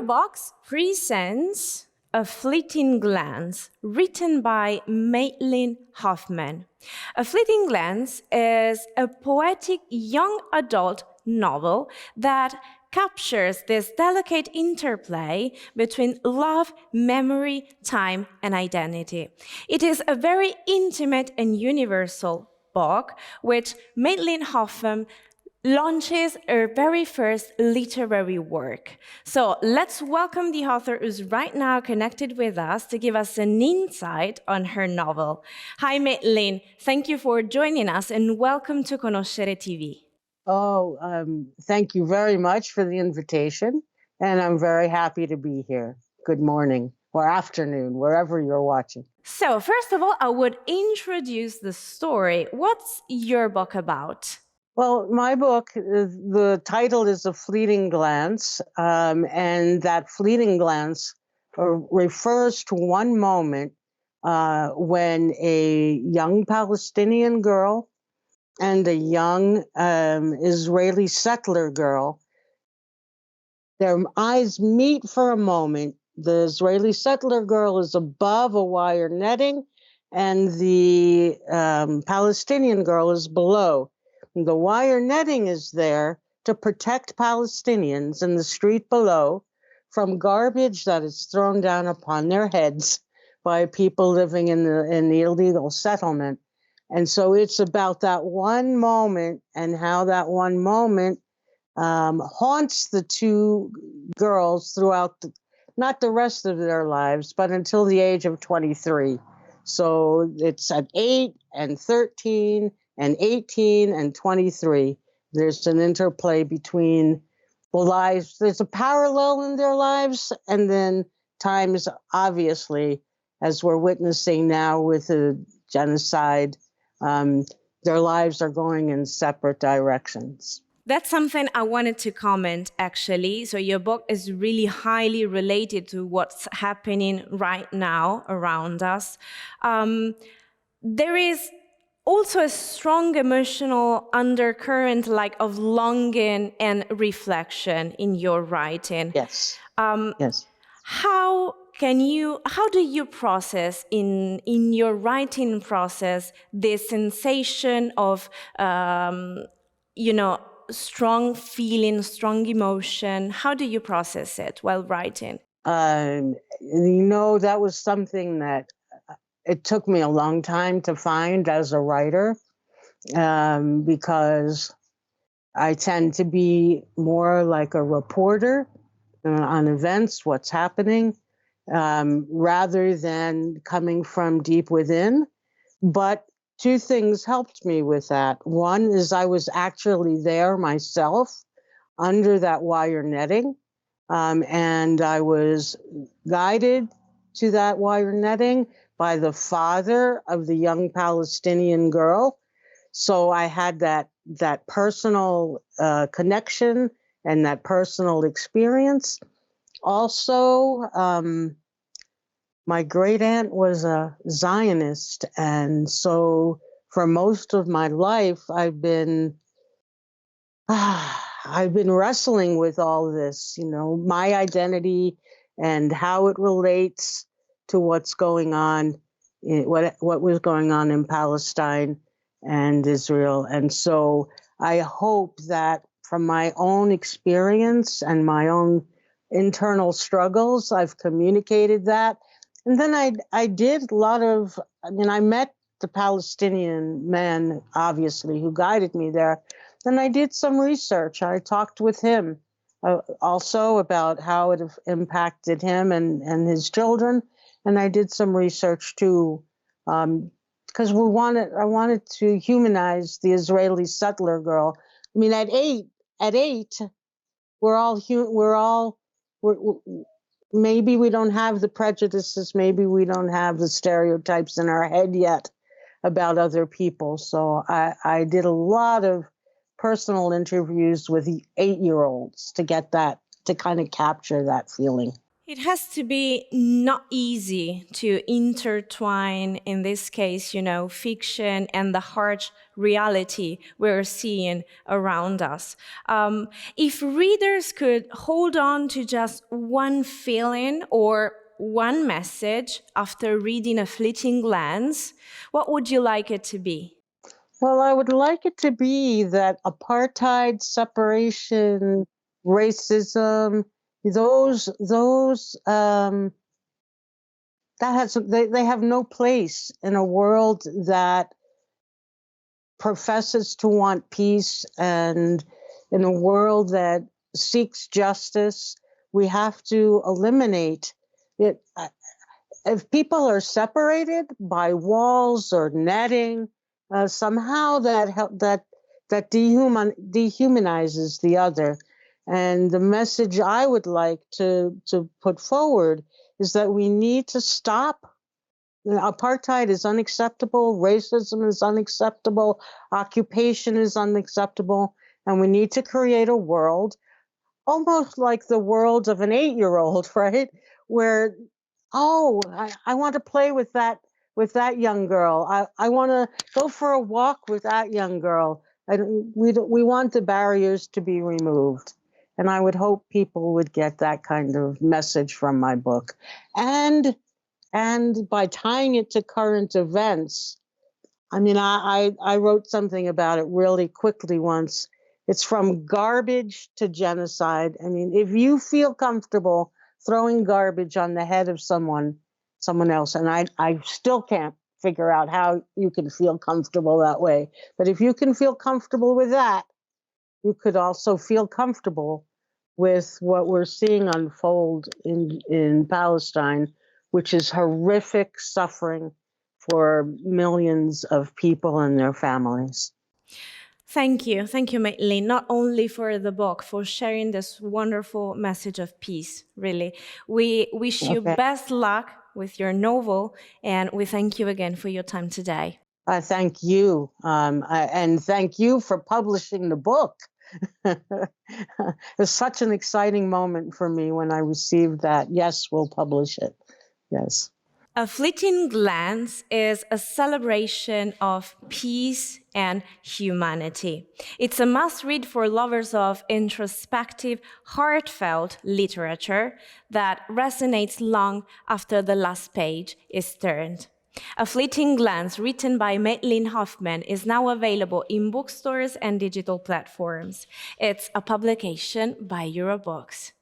Box presents A Fleeting Glance, written by Madelyn Hoffman. A Fleeting Glance is a poetic young adult novel that captures this delicate interplay between love, memory, time, and identity. It is a very intimate and universal book, which Madelyn Hoffman launches her very first literary work. So let's welcome the author who's right now connected with us to give us an insight on her novel. Hi, Madelyn. Thank you for joining us and welcome to Conoscere TV. Thank you very much for the invitation, and I'm very happy to be here. Good morning or afternoon, wherever you're watching. So first of all, I would introduce the story. What's your book about? Well, my book, the title is A Fleeting Glance, and that fleeting glance refers to one moment when a young Palestinian girl and a young Israeli settler girl, their eyes meet for a moment. The Israeli settler girl is above a wire netting, and the Palestinian girl is below. The wire netting is there to protect Palestinians in the street below from garbage that is thrown down upon their heads by people living in the illegal settlement. And so it's about that one moment and how that one moment haunts the two girls throughout, not the rest of their lives, but until the age of 23. So it's at 8 and 13 and 18 and 23. There's an interplay between the lives. There's a parallel in their lives, and then times, obviously, as we're witnessing now with the genocide, their lives are going in separate directions. That's something I wanted to comment, actually. So your book is really highly related to what's happening right now around us. There is also a strong emotional undercurrent, like of longing and reflection in your writing. Yes. Yes. How do you process in your writing process this sensation of, strong feeling, strong emotion? How do you process it while writing? That was something that it took me a long time to find as a writer, because I tend to be more like a reporter on events, what's happening, rather than coming from deep within. But two things helped me with that. One is I was actually there myself under that wire netting, and I was guided to that wire netting by the father of the young Palestinian girl. So I had that personal connection and that personal experience. Also, my great aunt was a Zionist, and so for most of my life, I've been wrestling with all this, my identity and how it relates to what's going on, what was going on in Palestine and Israel. And so I hope that from my own experience and my own internal struggles, I've communicated that. And then I did a lot of, I met the Palestinian man, obviously, who guided me there. Then I did some research. I talked with him also about how it impacted him and his children. And I did some research too, because I wanted to humanize the Israeli settler girl. At eight, maybe we don't have the prejudices, maybe we don't have the stereotypes in our head yet about other people. So I did a lot of personal interviews with 8-year-olds to get that, to kind of capture that feeling. It has to be not easy to intertwine, in this case, fiction and the harsh reality we're seeing around us. If readers could hold on to just one feeling or one message after reading A Fleeting Glance, what would you like it to be? Well, I would like it to be that apartheid, separation, racism, those they have no place in a world that professes to want peace, and in a world that seeks justice. We have to eliminate it. If people are separated by walls or netting, somehow that dehumanizes the other. And the message I would like to put forward is that we need to stop. Apartheid is unacceptable. Racism is unacceptable. Occupation is unacceptable. And we need to create a world almost like the world of an 8-year-old, right? Where, oh, I want to play with that young girl. I want to go for a walk with that young girl. And we want the barriers to be removed. And I would hope people would get that kind of message from my book. And by tying it to current events, I mean, I wrote something about it really quickly once. It's from garbage to genocide. I mean, if you feel comfortable throwing garbage on the head of someone else, and I still can't figure out how you can feel comfortable that way. But if you can feel comfortable with that, you could also feel comfortable with what we're seeing unfold in Palestine, which is horrific suffering for millions of people and their families. Thank you, Madelyn, not only for the book, for sharing this wonderful message of peace, really. We wish you best luck with your novel, and we thank you again for your time today. I thank you, and thank you for publishing the book. It was such an exciting moment for me when I received that. Yes, we'll publish it. Yes. A Fleeting Glance is a celebration of peace and humanity. It's a must-read for lovers of introspective, heartfelt literature that resonates long after the last page is turned. A Fleeting Glance, written by Madelyn Hoffman, is now available in bookstores and digital platforms. It's a publication by Eurobooks.